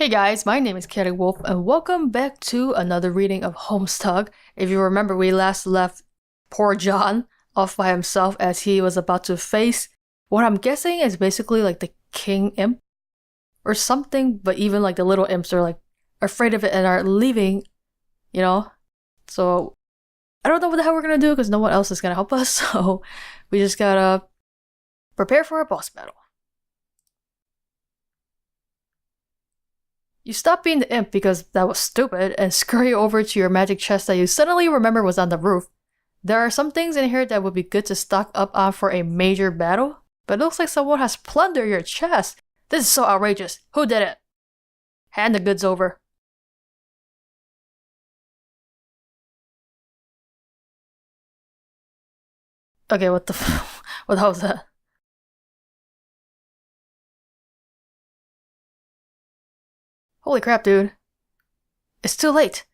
Hey guys, my name is chaoticwolph and welcome back to another reading of Homestuck. If you remember, we last left poor John off by himself as he was about to face what I'm guessing is basically like the king imp or something, but even like the little imps are like afraid of it and are leaving, you know? So I don't know what the hell we're gonna do because no one else is gonna help us, so we just gotta prepare for a boss battle. You stop being the imp because that was stupid and scurry over to your magic chest that you suddenly remember was on the roof. There are some things in here that would be good to stock up on for a major battle, but it looks like someone has plundered your chest. This is so outrageous. Who did it? Hand the goods over. Okay, what the what the hell was that? Holy crap, dude. It's too late.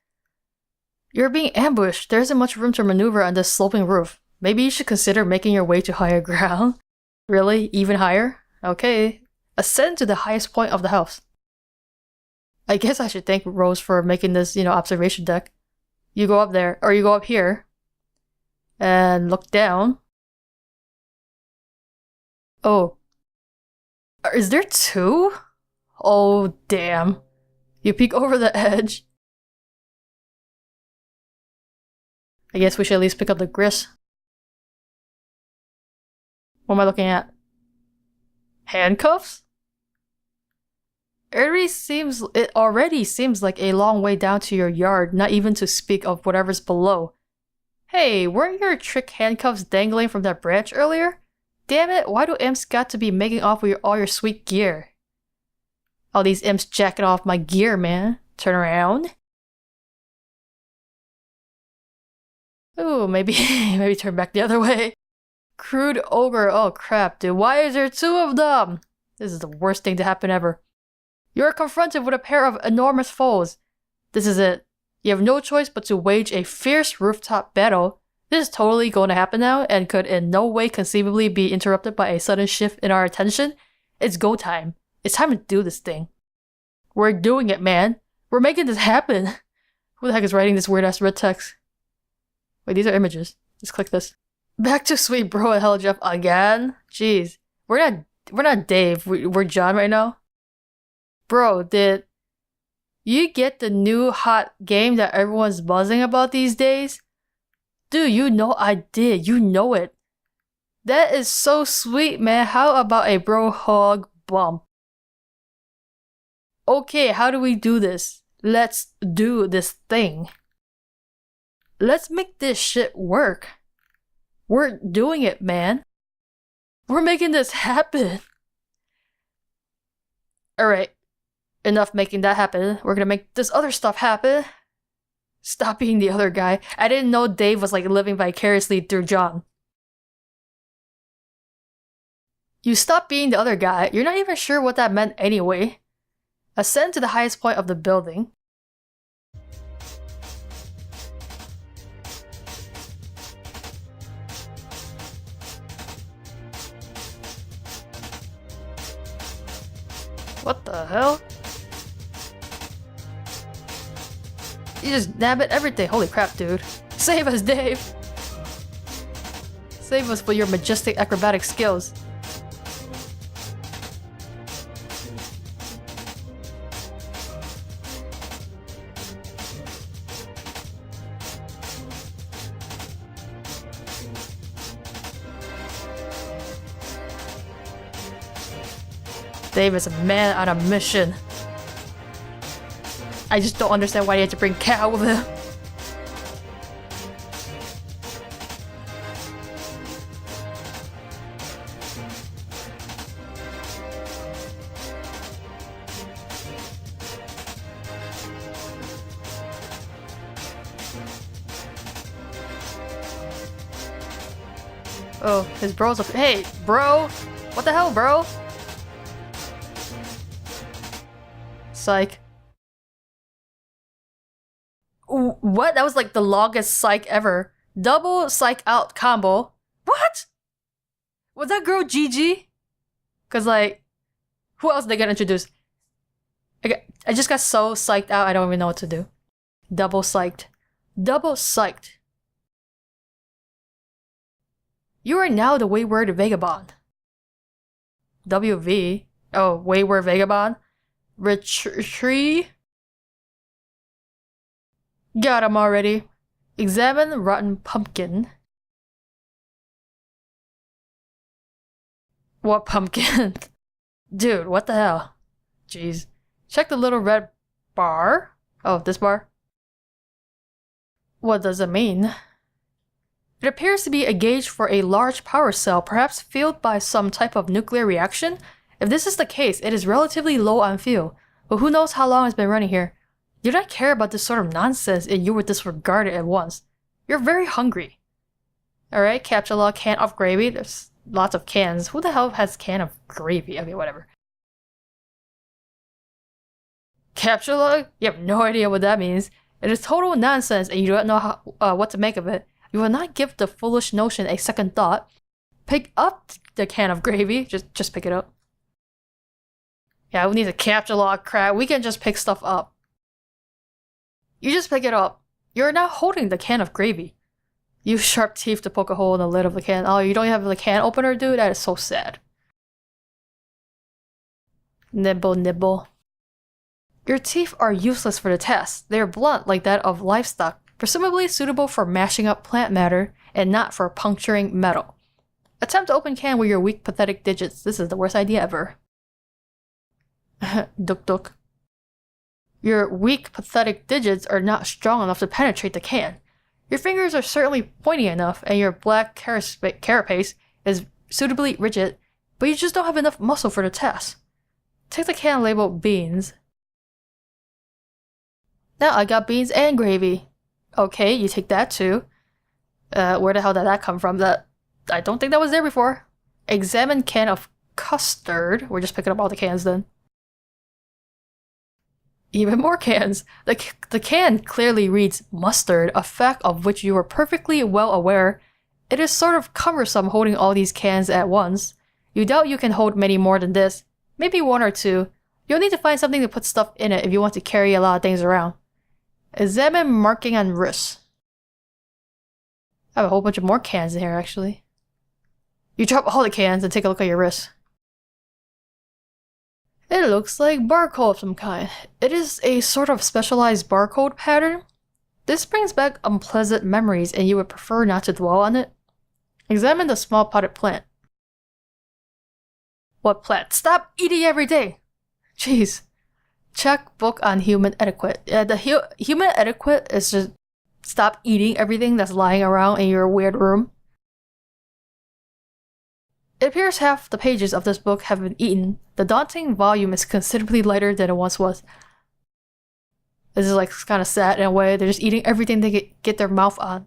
You're being ambushed. There isn't much room to maneuver on this sloping roof. Maybe you should consider making your way to higher ground. Really? Even higher? Okay. Ascend to the highest point of the house. I guess I should thank Rose for making this, observation deck. You go up there, or you go up here, and look down. Oh. Is there two? Oh, damn. You peek over the edge. I guess we should at least pick up the grist. What am I looking at? Handcuffs? It already seems like a long way down to your yard, not even to speak of whatever's below. Hey, weren't your trick handcuffs dangling from that branch earlier? Damn it, why do imps got to be making off with all your sweet gear? All these imps jacking off my gear, man. Turn around. Ooh, maybe turn back the other way. Crude ogre, oh crap, dude. Why is there two of them? This is the worst thing to happen ever. You're confronted with a pair of enormous foes. This is it. You have no choice but to wage a fierce rooftop battle. This is totally going to happen now and could in no way conceivably be interrupted by a sudden shift in our attention. It's go time. It's time to do this thing. We're doing it, man. We're making this happen. Who the heck is writing this weird-ass red text? Wait, these are images. Just click this. Back to sweet bro and hell Jeff again? Jeez. We're not Dave. We're John right now. Bro, did you get the new hot game that everyone's buzzing about these days? Dude, you know I did. You know it. That is so sweet, man. How about a bro hug bump? Okay, how do we do this? Let's do this thing. Let's make this shit work. We're doing it, man. We're making this happen. Alright. Enough making that happen. We're gonna make this other stuff happen. Stop being the other guy. I didn't know Dave was like living vicariously through John. You stop being the other guy. You're not even sure what that meant anyway. Ascend to the highest point of the building. What the hell? You just nab at everything. Holy crap, dude. Save us, Dave! Save us for your majestic acrobatic skills. Dave is a man on a mission. I just don't understand why he had to bring Cat with him. Oh, his bro's up. Hey, bro! What the hell, bro? Psych. What? That was like the longest psych ever. Double psych out combo. What? Was that girl Gigi? Cause like, who else they got introduced? Okay, I just got so psyched out I don't even know what to do. Double-psyched. Double-psyched. You are now the Wayward Vagabond. WV? Oh, Wayward Vagabond? Retreat? Got him already. Examine rotten pumpkin. What pumpkin? Dude, what the hell? Jeez. Check the little red bar. Oh, this bar? What does it mean? It appears to be a gauge for a large power cell, perhaps fueled by some type of nuclear reaction. If this is the case, it is relatively low on fuel, but who knows how long it's been running here. You don't care about this sort of nonsense and you would disregard it at once. You're very hungry. Alright, capture log can of gravy. There's lots of cans. Who the hell has can of gravy? Okay, whatever. Capture log? You have no idea what that means. It is total nonsense and you don't know how, what to make of it. You will not give the foolish notion a second thought. Pick up the can of gravy. Just pick it up. Yeah, we need a capture log crap. We can just pick stuff up. You just pick it up. You're now holding the can of gravy. Use sharp teeth to poke a hole in the lid of the can. Oh, you don't have the can opener, dude? That is so sad. Nibble, nibble. Your teeth are useless for the test. They are blunt like that of livestock, presumably suitable for mashing up plant matter and not for puncturing metal. Attempt to open can with your weak, pathetic digits. This is the worst idea ever. Duk duk. Your weak, pathetic digits are not strong enough to penetrate the can. Your fingers are certainly pointy enough, and your black carapace is suitably rigid, but you just don't have enough muscle for the test. Take the can labeled beans. Now I got beans and gravy. Okay, you take that too. Where the hell did that come from? I don't think that was there before. Examine can of custard. We're just picking up all the cans then. Even more cans. The can clearly reads mustard, a fact of which you are perfectly well aware. It is sort of cumbersome holding all these cans at once. You doubt you can hold many more than this. Maybe one or two. You'll need to find something to put stuff in it if you want to carry a lot of things around. Examine marking on wrists. I have a whole bunch of more cans in here actually. You drop all the cans and take a look at your wrists. It looks like barcode of some kind. It is a sort of specialized barcode pattern. This brings back unpleasant memories and you would prefer not to dwell on it. Examine the small potted plant. What plant? Stop eating every day! Jeez. Check book on human etiquette. Human etiquette is just stop eating everything that's lying around in your weird room. It appears half the pages of this book have been eaten. The daunting volume is considerably lighter than it once was. This is like kind of sad in a way. They're just eating everything they get their mouth on.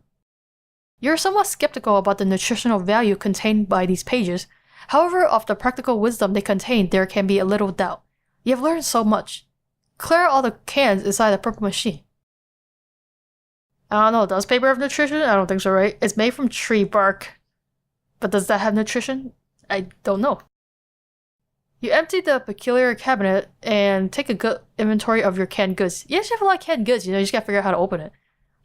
You're somewhat skeptical about the nutritional value contained by these pages. However, of the practical wisdom they contain, there can be a little doubt. You have learned so much. Clear all the cans inside the purple machine. I don't know, does paper have nutrition? I don't think so, right? It's made from tree bark. But does that have nutrition? I don't know. You empty the peculiar cabinet and take a good inventory of your canned goods. You actually have a lot of canned goods, you just gotta figure out how to open it.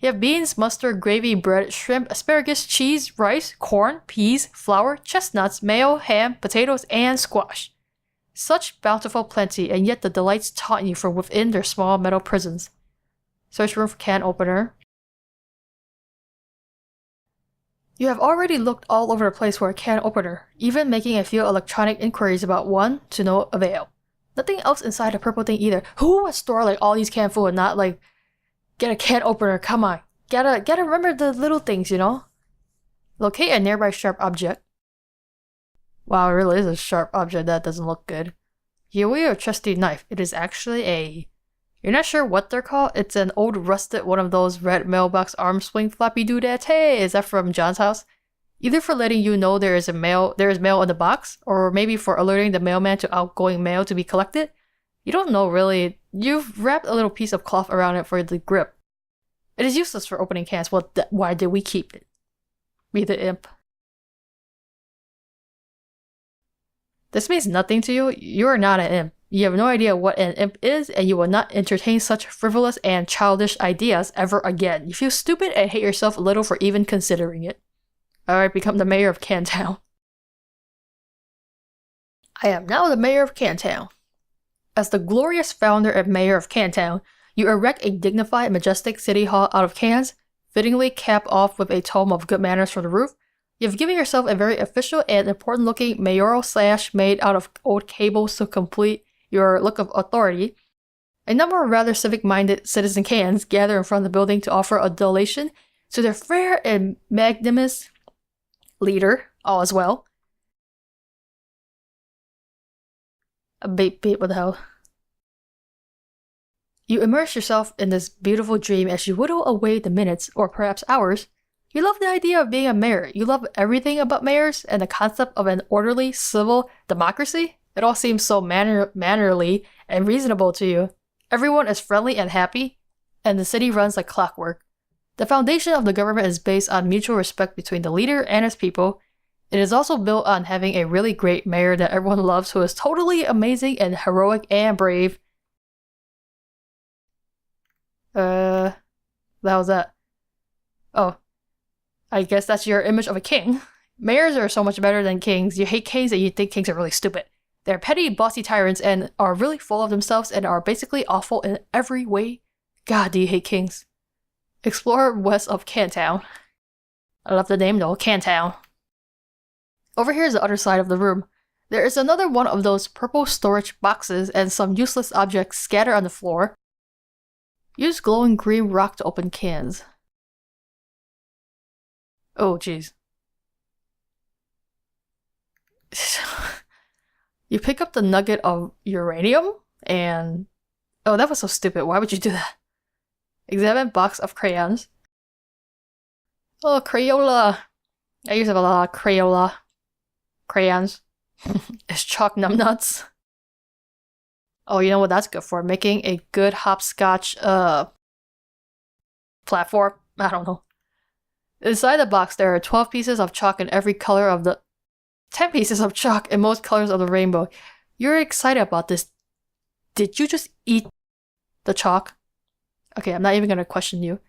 You have beans, mustard, gravy, bread, shrimp, asparagus, cheese, rice, corn, peas, flour, chestnuts, mayo, ham, potatoes, and squash. Such bountiful plenty, and yet the delights taunt you from within their small metal prisons. Search room for can opener. You have already looked all over the place for a can opener, even making a few electronic inquiries about one to no avail. Nothing else inside the purple thing either. Who would store like all these canned food and not like get a can opener? Come on. Gotta remember the little things, you know? Locate a nearby sharp object. Wow, it really is a sharp object. That doesn't look good. Here we have a trusty knife. It is actually a... You're not sure what they're called? It's an old rusted one of those red mailbox arm swing floppy doodads. Hey, is that from John's house? Either for letting you know there is mail in the box, or maybe for alerting the mailman to outgoing mail to be collected. You don't know really. You've wrapped a little piece of cloth around it for the grip. It is useless for opening cans. Well, why did we keep it? Be the imp. This means nothing to you? You are not an imp. You have no idea what an imp is, and you will not entertain such frivolous and childish ideas ever again. You feel stupid and hate yourself a little for even considering it. Alright, become the mayor of Cantown. I am now the mayor of Cantown. As the glorious founder and mayor of Cantown, you erect a dignified, majestic city hall out of cans, fittingly cap off with a tome of good manners from the roof. You've given yourself a very official and important-looking mayoral sash made out of old cables to complete your look of authority. A number of rather civic-minded citizen cans gather in front of the building to offer adulation to their fair and magnanimous leader, all as well. What the hell? You immerse yourself in this beautiful dream as you whittle away the minutes, or perhaps hours. You love the idea of being a mayor. You love everything about mayors and the concept of an orderly, civil democracy. It all seems so mannerly and reasonable to you. Everyone is friendly and happy, and the city runs like clockwork. The foundation of the government is based on mutual respect between the leader and his people. It is also built on having a really great mayor that everyone loves who is totally amazing and heroic and brave. What the hell was that? Oh. I guess that's your image of a king. Mayors are so much better than kings. You hate kings and you think kings are really stupid. They're petty, bossy tyrants and are really full of themselves and are basically awful in every way. God, do you hate kings. Explore west of Cantown. I love the name though, Cantown. Over here is the other side of the room. There is another one of those purple storage boxes and some useless objects scattered on the floor. Use glowing green rock to open cans. Oh, jeez. You pick up the nugget of uranium and... Oh, that was so stupid. Why would you do that? Examine box of crayons. Oh, Crayola. I used to have a lot of Crayola. Crayons. It's chalk numbnuts. Oh, you know what that's good for? Making a good hopscotch, platform? I don't know. Inside the box, there are 12 pieces of chalk in every color of the... 10 pieces of chalk in most colors of the rainbow. You're excited about this. Did you just eat the chalk? Okay, I'm not even gonna question you.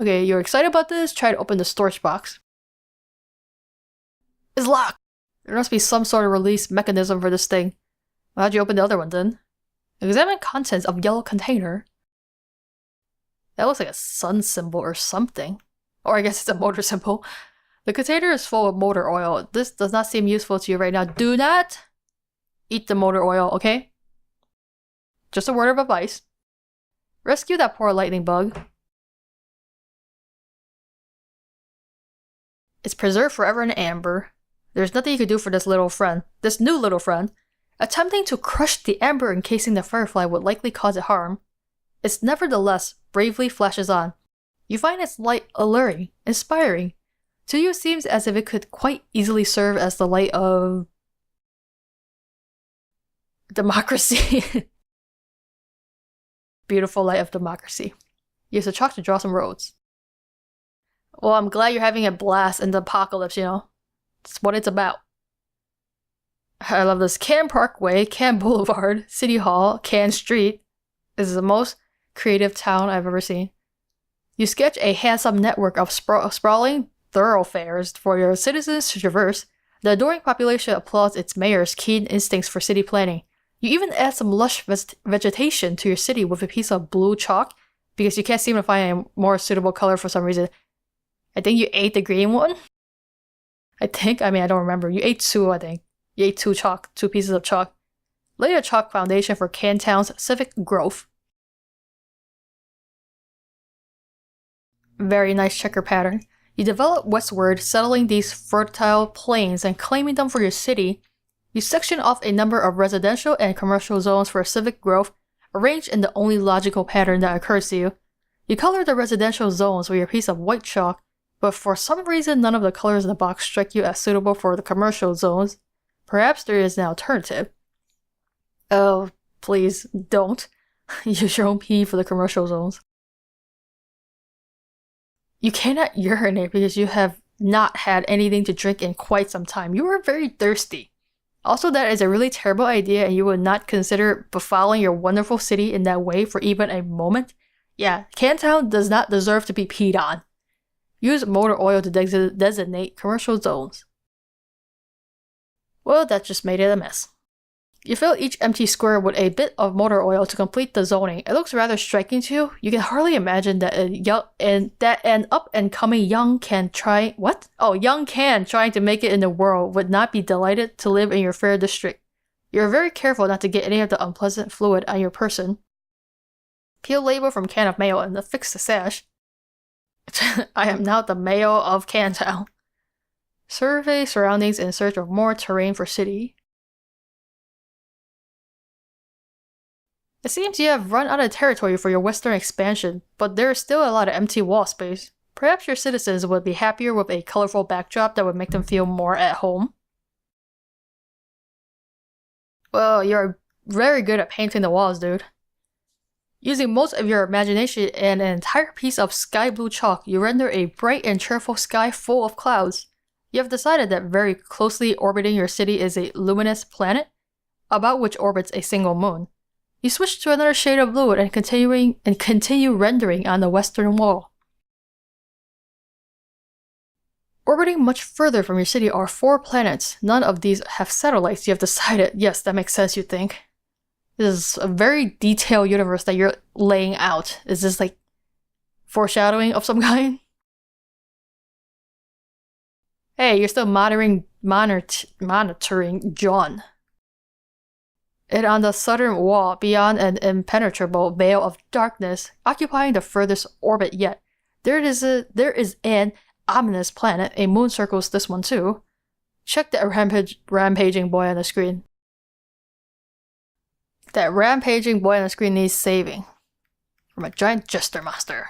Okay, you're excited about this? Try to open the storage box. It's locked! There must be some sort of release mechanism for this thing. Well, how'd you open the other one then? Examine contents of yellow container. That looks like a sun symbol or something. Or I guess it's a motor symbol. The container is full of motor oil. This does not seem useful to you right now. Do not eat the motor oil, okay? Just a word of advice. Rescue that poor lightning bug. It's preserved forever in amber. There's nothing you can do for this little friend. This new little friend. Attempting to crush the amber encasing the firefly would likely cause it harm. It nevertheless bravely flashes on. You find its light alluring, inspiring. To you it seems as if it could quite easily serve as the light of... democracy. Beautiful light of democracy. Use the chalk to draw some roads. Well, I'm glad you're having a blast in the apocalypse, you know? That's what it's about. I love this. Can Parkway, Can Boulevard, City Hall, Can Street. This is the most creative town I've ever seen. You sketch a handsome network of sprawling thoroughfares for your citizens to traverse. The adoring population applauds its mayor's keen instincts for city planning. You even add some lush vegetation to your city with a piece of blue chalk because you can't seem to find a more suitable color for some reason. I think you ate the green one? I don't remember. You ate two, I think. You ate two pieces of chalk. Lay a chalk foundation for Cantown's civic growth. Very nice checker pattern. You develop westward, settling these fertile plains and claiming them for your city. You section off a number of residential and commercial zones for civic growth, arranged in the only logical pattern that occurs to you. You color the residential zones with your piece of white chalk, but for some reason none of the colors in the box strike you as suitable for the commercial zones. Perhaps there is an alternative. Oh, please, don't. Use your own pee for the commercial zones. You cannot urinate because you have not had anything to drink in quite some time. You are very thirsty. Also, that is a really terrible idea and you would not consider befouling your wonderful city in that way for even a moment. Yeah, Cantown does not deserve to be peed on. Use motor oil to designate commercial zones. Well, that just made it a mess. You fill each empty square with a bit of motor oil to complete the zoning. It looks rather striking to you. You can hardly imagine that an up-and-coming young can trying to make it in the world would not be delighted to live in your fair district. You're very careful not to get any of the unpleasant fluid on your person. Peel label from can of Mayo and affix the sash. I am now the Mayo of Cantown. Survey surroundings in search of more terrain for city. It seems you have run out of territory for your western expansion, but there is still a lot of empty wall space. Perhaps your citizens would be happier with a colorful backdrop that would make them feel more at home. Well, you're very good at painting the walls, dude. Using most of your imagination and an entire piece of sky blue chalk, you render a bright and cheerful sky full of clouds. You have decided that very closely orbiting your city is a luminous planet, about which orbits a single moon. You switch to another shade of blue and continue rendering on the western wall. Orbiting much further from your city are 4 planets. None of these have satellites. You have decided. Yes, that makes sense, you think. This is a very detailed universe that you're laying out. Is this like foreshadowing of some kind? Hey, you're still monitoring John. And on the southern wall, beyond an impenetrable veil of darkness, occupying the furthest orbit yet, there is an ominous planet. A moon circles this one too. Check that rampaging boy on the screen. That rampaging boy on the screen needs saving. From a giant jester monster.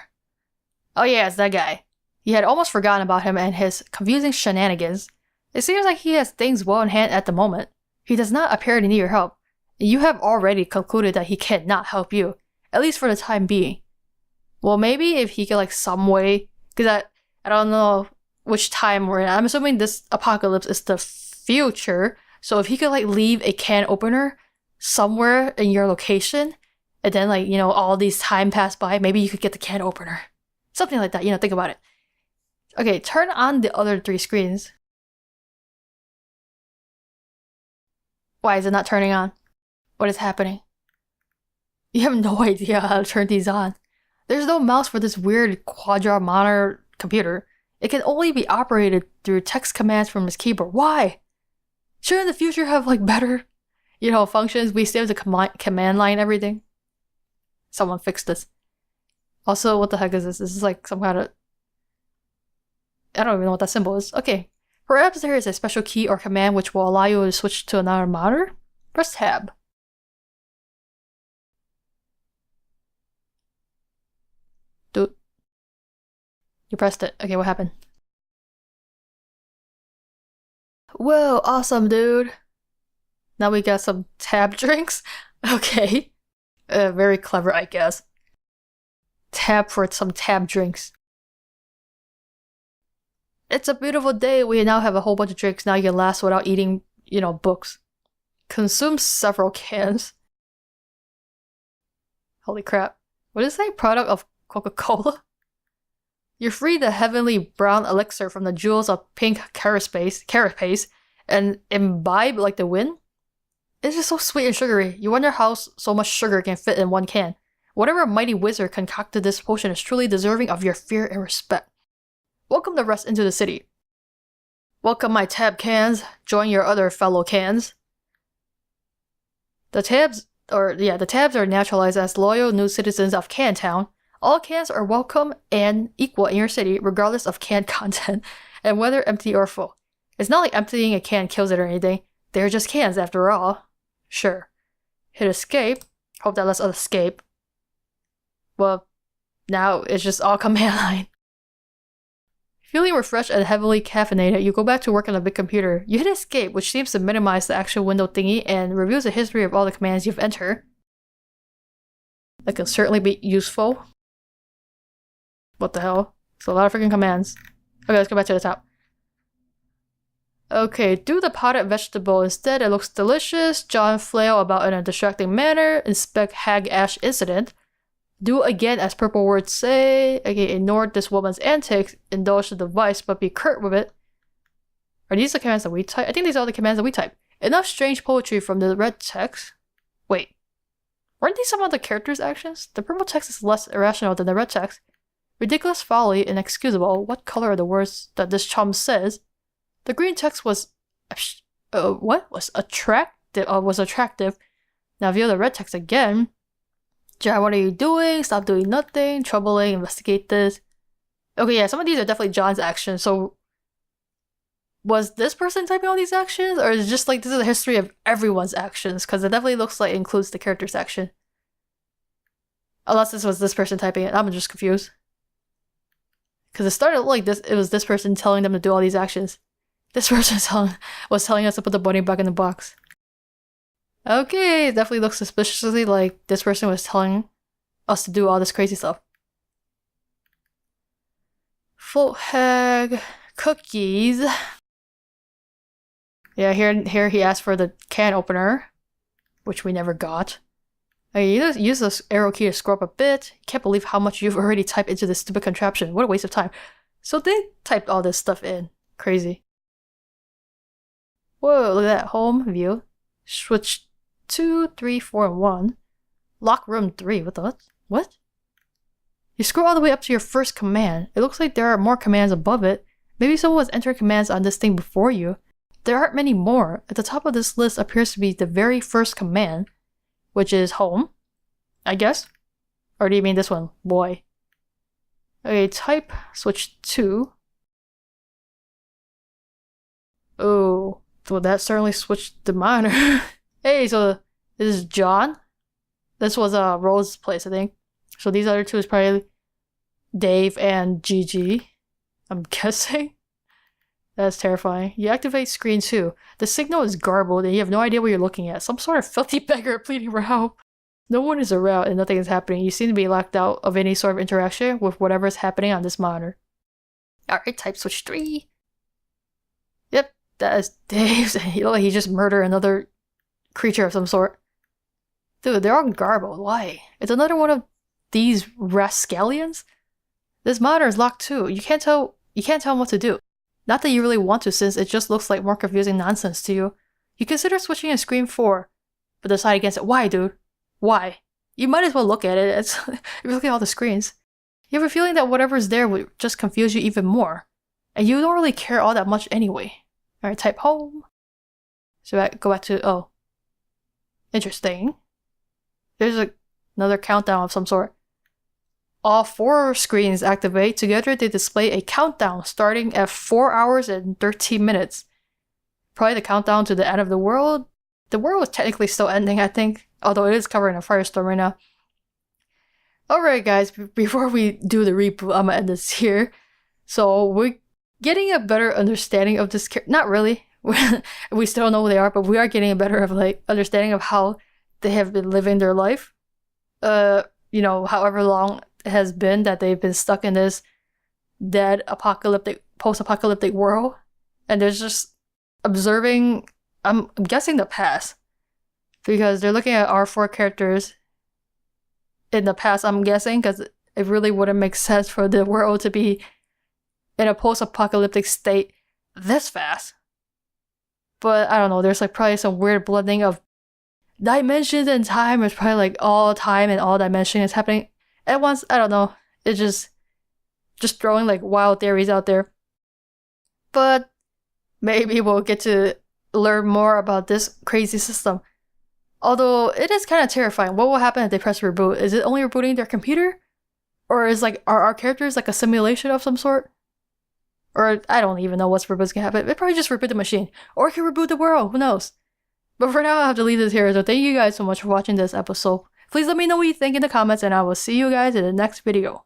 Oh yeah, it's that guy. You had almost forgotten about him and his confusing shenanigans. It seems like he has things well in hand at the moment. He does not appear to need your help. You have already concluded that he cannot help you, at least for the time being. Well, maybe if he could like some way, because I don't know which time we're in. I'm assuming this apocalypse is the future, so if he could like leave a can opener somewhere in your location, and then like, you know, all these time pass by, maybe you could get the can opener. Something like that, you know, think about it. Okay, turn on the other 3 screens. Why is it not turning on? What is happening? You have no idea how to turn these on. There's no mouse for this weird quadra monitor computer. It can only be operated through text commands from this keyboard. Why? Shouldn't the future have like better, you know, functions? We still have to command line everything. Someone fix this. Also, what the heck is this? This is like some kind of... I don't even know what that symbol is. Okay. Perhaps there is a special key or command which will allow you to switch to another monitor? Press tab. Dude. You pressed it. Okay, what happened? Whoa, awesome, dude. Now we got some tab drinks? Okay. Very clever, I guess. Tab for some tab drinks. It's a beautiful day. We now have a whole bunch of drinks. Now you can last without eating, you know, books. Consume several cans. Holy crap. What is that product of Coca-Cola? You free the heavenly brown elixir from the jewels of pink carapace and imbibe like the wind? It's just so sweet and sugary. You wonder how so much sugar can fit in one can. Whatever mighty wizard concocted this potion is truly deserving of your fear and respect. Welcome the rest into the city. Welcome my tab cans. Join your other fellow cans. The tabs are naturalized as loyal new citizens of Cantown. All cans are welcome and equal in your city, regardless of can content, and whether empty or full. It's not like emptying a can kills it or anything. They're just cans after all. Sure. Hit escape. Hope that lets us escape. Well, now it's just all command line. Feeling refreshed and heavily caffeinated, you go back to work on the big computer. You hit escape, which seems to minimize the actual window thingy and reveals the history of all the commands you've entered. That can certainly be useful. What the hell? It's a lot of freaking commands. Okay, let's go back to the top. Okay, do the potted vegetable. Instead, it looks delicious. John flail about in a distracting manner. Inspect hag ash incident. Do again as purple words say. Okay, ignore this woman's antics. Indulge the device, but be curt with it. Are these the commands that we type? I think these are the commands that we type. Enough strange poetry from the red text. Wait. Weren't these some of the characters' actions? The purple text is less irrational than the red text. Ridiculous, folly, inexcusable. What color are the words that this chum says? The green text was... what? Was attractive. Now view the red text again. John, what are you doing? Stop doing nothing. Troubling. Investigate this. Okay, yeah, some of these are definitely John's actions, so... Was this person typing all these actions? Or is it just like this is a history of everyone's actions? Because it definitely looks like it includes the character's action. Unless this was this person typing it. I'm just confused. Because it started like this. It was this person telling them to do all these actions. This person was telling us to put the bunny back in the box. Okay, it definitely looks suspiciously like this person was telling us to do all this crazy stuff. Float hag cookies. Yeah, here he asked for the can opener, which we never got. You just use this arrow key to scroll up a bit. Can't believe how much you've already typed into this stupid contraption. What a waste of time. So they typed all this stuff in. Crazy. Whoa, look at that. Home, view. Switch 2, 3, 4, and 1. Lock room 3. What the what? You scroll all the way up to your first command. It looks like there are more commands above it. Maybe someone was entering commands on this thing before you. There aren't many more. At the top of this list appears to be the very first command, which is home, I guess. Or do you mean this one? Boy. Okay, type, switch 2. Oh, well that certainly switched the monitor. Hey, so this is John. This was Rose's place, I think. So these other two is probably Dave and Gigi, I'm guessing. That's terrifying. You activate screen 2. The signal is garbled and you have no idea what you're looking at. Some sort of filthy beggar pleading for help. No one is around and nothing is happening. You seem to be locked out of any sort of interaction with whatever is happening on this monitor. Alright, type switch 3. Yep, that is Dave's. You know, like he just murdered another creature of some sort. Dude, they're all garbled. Why? It's another one of these rascallions? This monitor is locked too. You can't tell him what to do. Not that you really want to, since it just looks like more confusing nonsense to you. You consider switching to screen 4, but decide against it. Why, dude? Why? You might as well look at it. It's you look at all the screens. You have a feeling that whatever's there would just confuse you even more. And you don't really care all that much anyway. Alright, type home. So go back to, oh. Interesting. There's another countdown of some sort. All 4 screens activate. Together they display a countdown starting at 4 hours and 13 minutes. Probably the countdown to the end of the world. The world is technically still ending, I think. Although it is covered in a firestorm right now. Alright guys, before we do the reboot, I'm gonna end this here. So we're getting a better understanding of this character. Not really. We still don't know who they are, but we are getting a better understanding of how they have been living their life. You know, however long it has been that they've been stuck in this dead post-apocalyptic world. And they're just observing, I'm guessing the past. Because they're looking at our 4 characters in the past, I'm guessing, because it really wouldn't make sense for the world to be in a post-apocalyptic state this fast. But I don't know, there's like probably some weird blending of dimensions and time. It's probably like all time and all dimension is happening at once. I don't know. It's just throwing like wild theories out there. But maybe we'll get to learn more about this crazy system. Although it is kind of terrifying. What will happen if they press reboot? Is it only rebooting their computer? Or is like are our characters like a simulation of some sort? Or I don't even know what's reboot's gonna happen. It probably just reboot the machine. Or it can reboot the world, who knows? But for now I have to leave this here, so thank you guys so much for watching this episode. Please let me know what you think in the comments and I will see you guys in the next video.